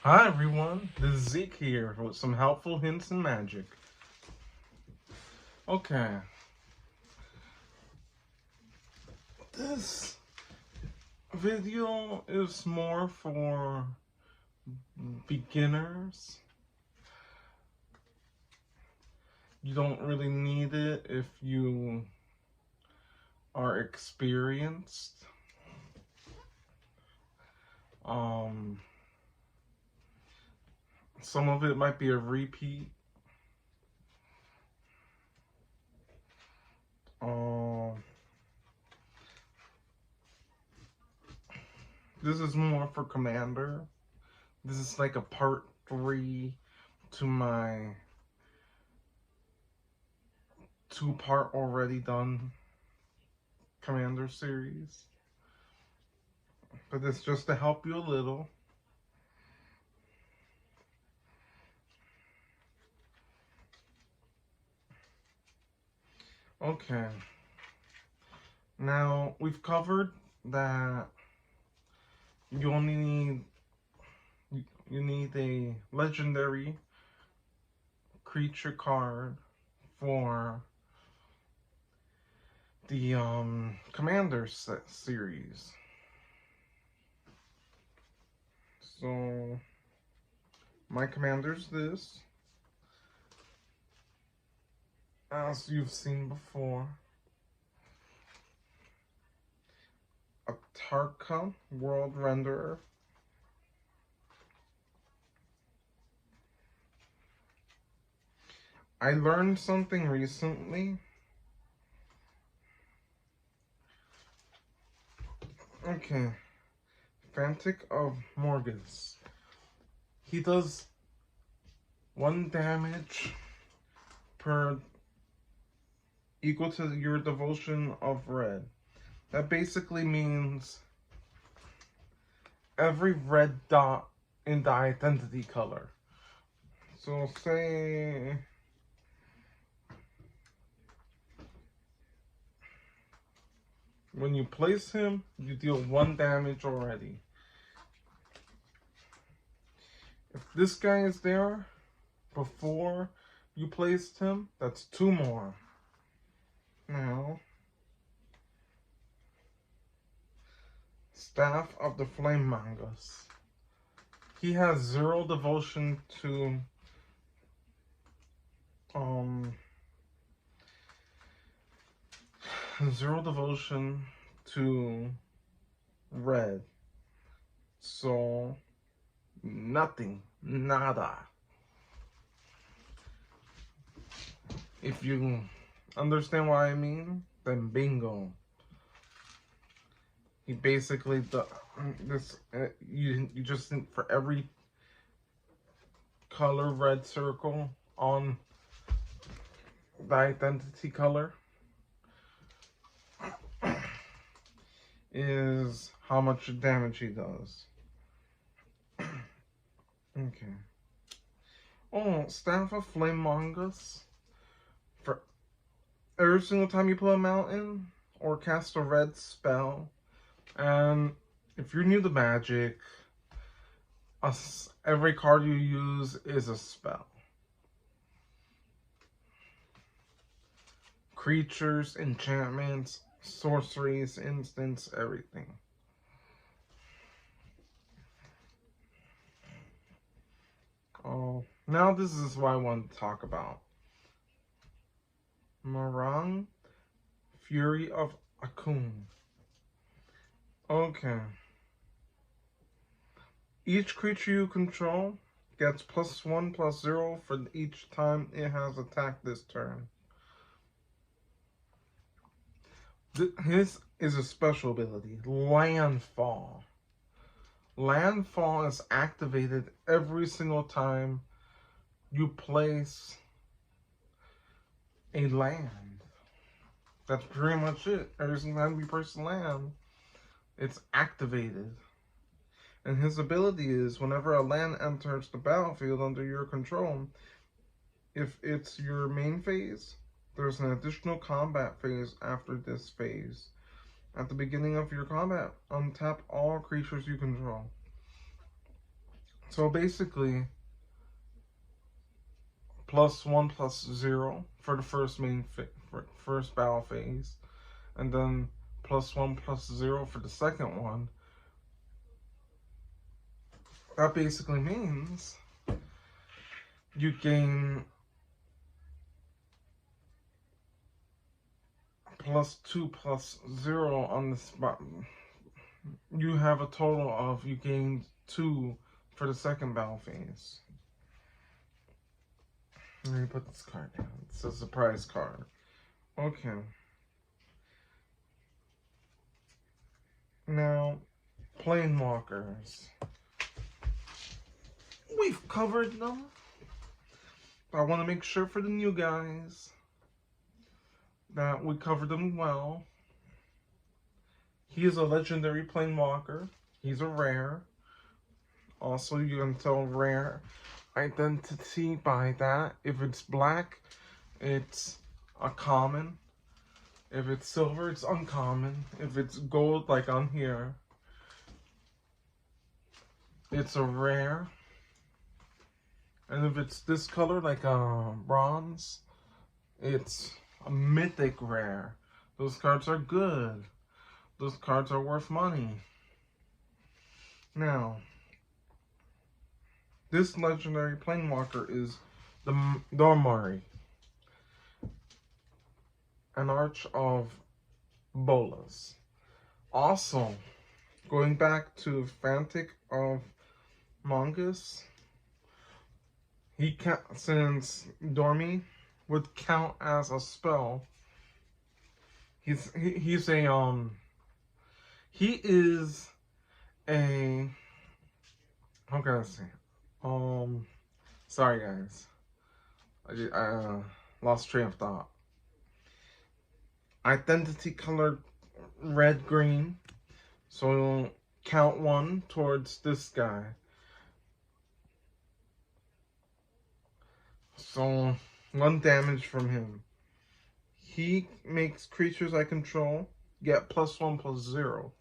Hi everyone, this is Zeke here with some helpful hints and magic. Okay, this video is more for beginners. You don't really need it if you are experienced. Um, some of it might be a repeat. Um, this is more for Commander. This is like a part 3 to my 2-part already done Commander series. But it's just to help you a little. Okay. Now, we've covered that you only need a legendary creature card for the Commander series. So my commander's this, as you've seen before. A Tarka World Renderer. I learned something recently. Okay. Frantic of Morgus. He does 1 damage per equal to your devotion of red. That basically means every red dot in the identity color. So say when you place him, you deal 1 damage already. If this guy is there before you placed him, that's 2 more. Now, Staff of the Flame Mongus. He has 0 devotion to 0 devotion to red. So nothing, nada. If you understand what I mean, then bingo. He basically you just think for every color red circle on the identity color is how much damage he does. Okay. Oh, Staff of Flame Mongus. For every single time you pull a mountain or cast a red spell, and if you're new to Magic, every card you use is a spell. Creatures, enchantments, sorceries, instants, everything. Oh, now this is what I want to talk about. Marang, Fury of Akun. Okay. Each creature you control gets +1/+0 for each time it has attacked this turn. His is a special ability, Landfall. Landfall is activated every single time you place a land. That's pretty much it. Every single time you place a land, it's activated. And his ability is whenever a land enters the battlefield under your control, if it's your main phase, there's an additional combat phase after this phase. At the beginning of your combat, untap all creatures you control. So basically, +1/+0 for the first battle phase, and then +1/+0 for the second one. That basically means you gain +2/+0 on this button. You have a total of, you gained 2 for the second battle phase. Let me put this card down. It's a surprise card. Okay. Now, Planewalkers. We've covered them. I want to make sure for the new guys that we covered them well. He is a legendary Planewalker. He's a rare. Also, you can tell rare identity by that. If it's black, it's a common. If it's silver, it's uncommon. If it's gold, like on here, it's a rare. And if it's this color, like bronze, it's a mythic rare. Those cards are good. Those cards are worth money. Now, this legendary Planewalker is the Domari, an Arch of Bolas. Also, going back to Fantic of Mongoose, since Dormy would count as a spell, he is a, how can I say? Sorry guys, I lost train of thought. Identity colored red-green, so count 1 towards this guy. So 1 damage from him. He makes creatures I control get +1/+0.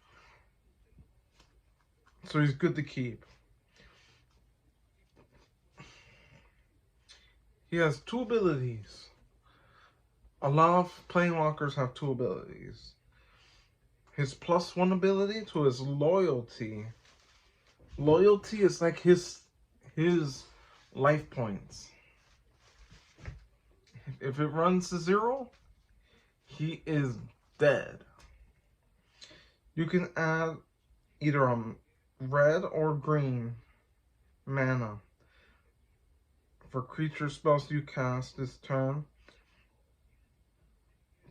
So he's good to keep. He has 2 abilities. A lot of Planewalkers have 2 abilities. His +1 ability to his loyalty. Loyalty is like his life points. If it runs to 0, he is dead. You can add either red or green mana for creature spells you cast this turn.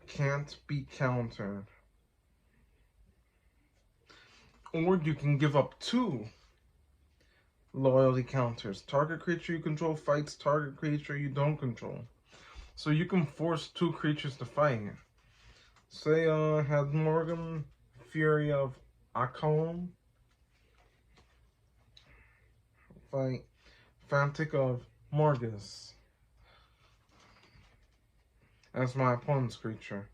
Can't be countered. Or you can give up 2 loyalty counters. Target creature you control fights target creature you don't control. So you can force 2 creatures to fight. Say had Morgan Fury of Akon fight Fantic of Morgus as my opponent's creature.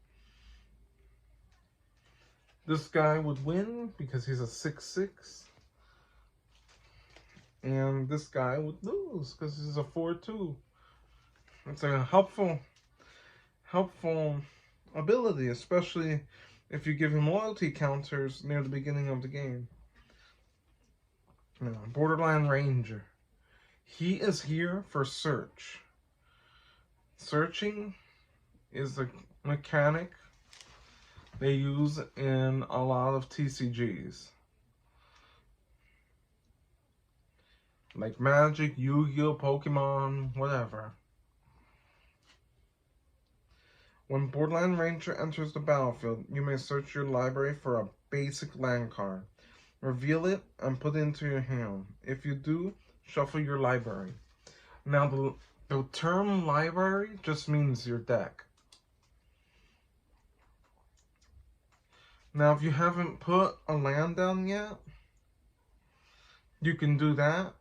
This guy would win because he's a 6/6. And this guy would lose because he's a 4/2. It's a helpful ability, especially if you give him loyalty counters near the beginning of the game. Borderland Ranger. He is here for search. Searching is a mechanic they use in a lot of TCGs. Like Magic, Yu-Gi-Oh, Pokemon, whatever. When Borderland Ranger enters the battlefield, you may search your library for a basic land card. Reveal it and put it into your hand. If you do, shuffle your library. Now, the term library just means your deck. Now, if you haven't put a land down yet, you can do that.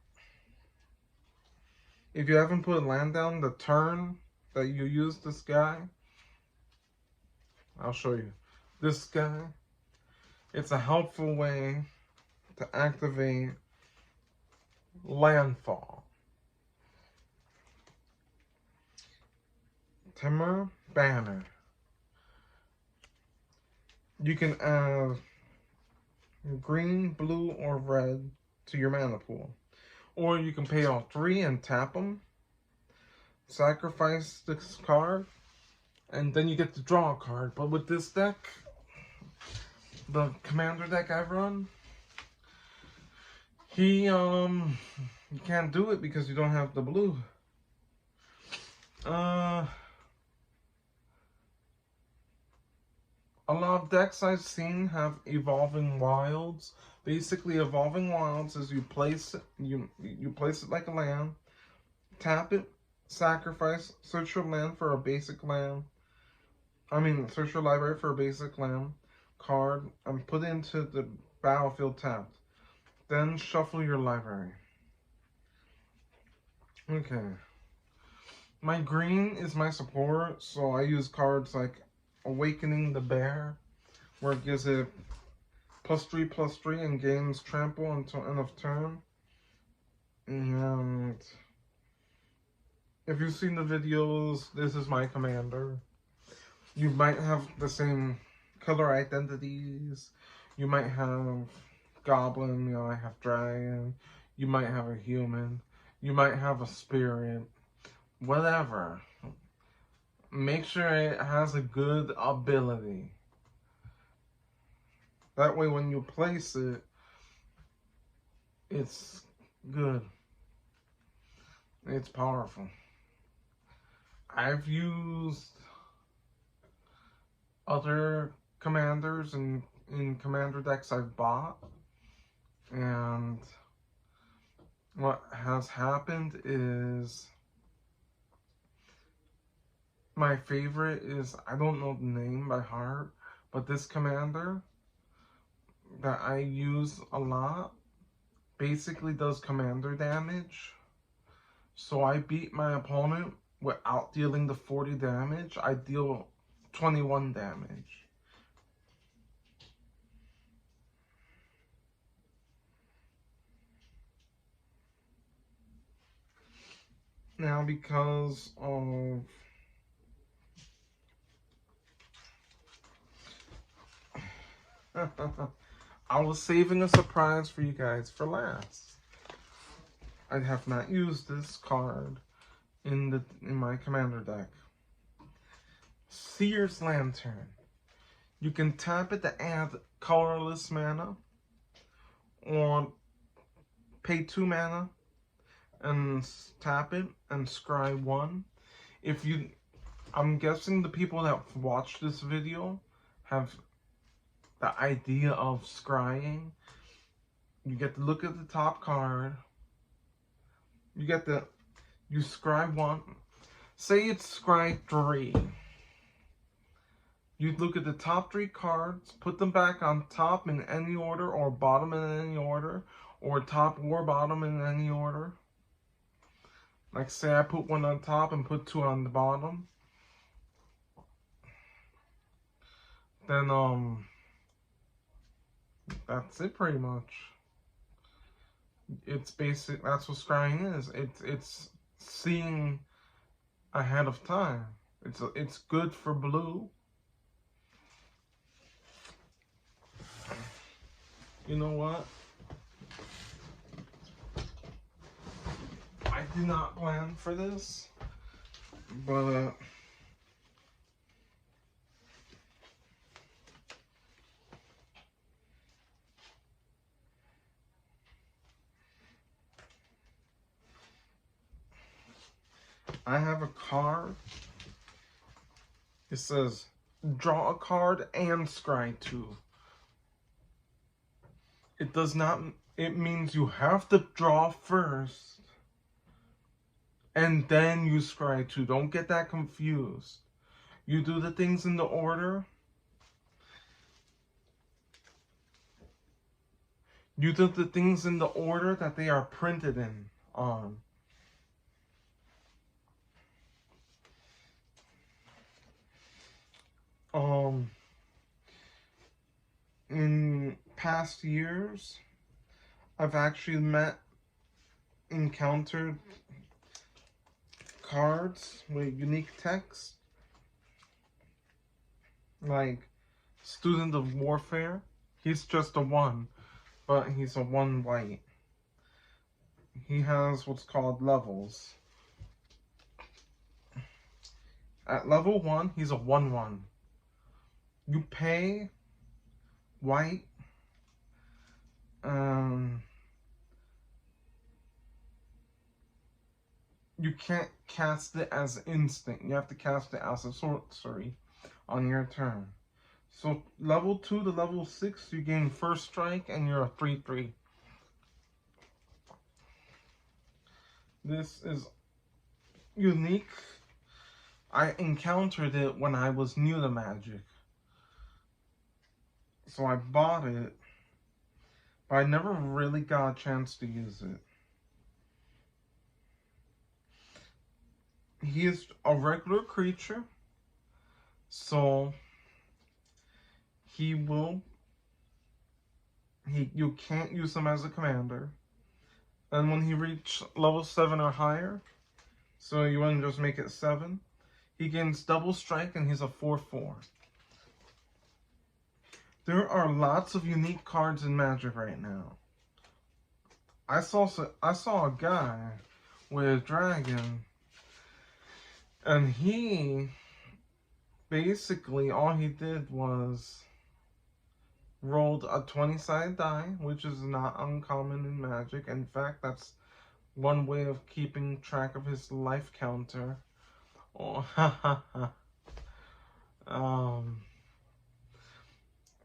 If you haven't put a land down the turn that you use this guy, I'll show you. This guy, it's a helpful way to activate Landfall. Temur Banner. You can add green, blue, or red to your mana pool. Or you can pay all three and tap them. Sacrifice this card. And then you get to draw a card. But with this deck, the commander deck I run, you can't do it because you don't have the blue. A lot of decks I've seen have Evolving Wilds. Basically, Evolving Wilds is you place it like a land, tap it, sacrifice, search your land for a basic land. Search your library for a basic land card and put it into the battlefield tapped. Then shuffle your library. Okay. My green is my support, so I use cards like Awakening the Bear, where it gives it +3/+3 and gains trample until end of turn. And if you've seen the videos, this is my commander. You might have the same color identities. You might have goblin, I have dragon. You might have a human. You might have a spirit. Whatever. Make sure it has a good ability. That way when you place it, it's good. It's powerful. I've used other commanders in commander decks I've bought, and what has happened is my favorite is, I don't know the name by heart, but this commander that I use a lot basically does commander damage. So I beat my opponent without dealing the 40 damage. I deal 21 damage. Now, because of I was saving a surprise for you guys for last. I have not used this card in my commander deck. Seer's Lantern. You can tap it to add colorless mana, or pay 2 mana and tap it and scry 1. I'm guessing the people that watched this video have the idea of scrying. You get to look at the top card. You scry 1. Say it's scry 3. You look at the top 3 cards, put them back on top in any order, or bottom in any order, or top or bottom in any order. Like, say I put 1 on top and put 2 on the bottom. Then, that's it pretty much. It's basic, that's what scrying is. It's seeing ahead of time. It's good for blue. You know what? I did not plan for this, but I have a card. It says, draw a card and scry 2. It means you have to draw first, and then you scry 2. Don't get that confused. You do the things in the order. You do the things in the order that they are printed on. In past years, I've actually met encountered cards with unique text, like Student of Warfare. He's just a 1, but he's a 1 white. He has what's called levels. At level 1, he's a 1/1. You pay white. You can't cast it as instant. You have to cast it as a sorcery on your turn. So level 2 to level 6, you gain first strike and you're a 3/3. This is unique. I encountered it when I was new to Magic. So I bought it, but I never really got a chance to use it. He is a regular creature, so you can't use him as a commander. And when he reaches level 7 or higher, so you wouldn't just make it 7, he gains double strike and he's a 4/4. There are lots of unique cards in Magic right now. I saw a guy with a dragon, and he basically all he did was rolled a 20-sided die, which is not uncommon in Magic. In fact, that's one way of keeping track of his life counter. Oh,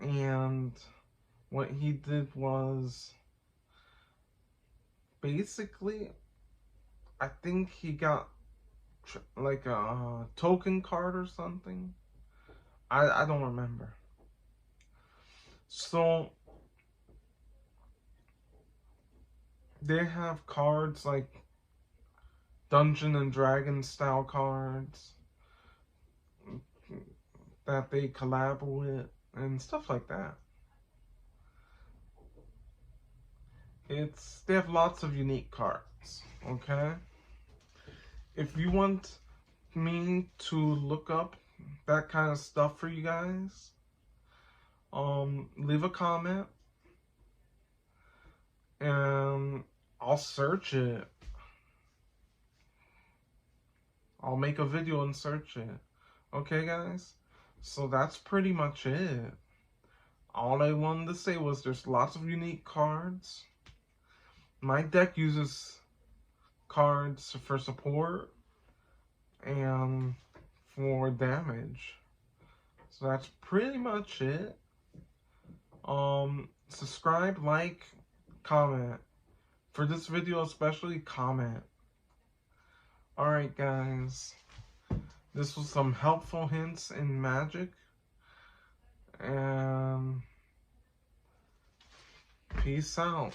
and what he did was basically, I think he got like a token card or something. I don't remember. So they have cards like Dungeon and Dragon style cards that they collab with and stuff like that. They have lots of unique cards, okay? If you want me to look up that kind of stuff for you guys, leave a comment and I'll search it. I'll make a video and search it. Okay, guys? So that's pretty much it. All I wanted to say was there's lots of unique cards. My deck uses cards for support and for damage. So that's pretty much it. Subscribe, like, comment. For this video especially, comment. Alright guys, this was some helpful hints in Magic, and peace out.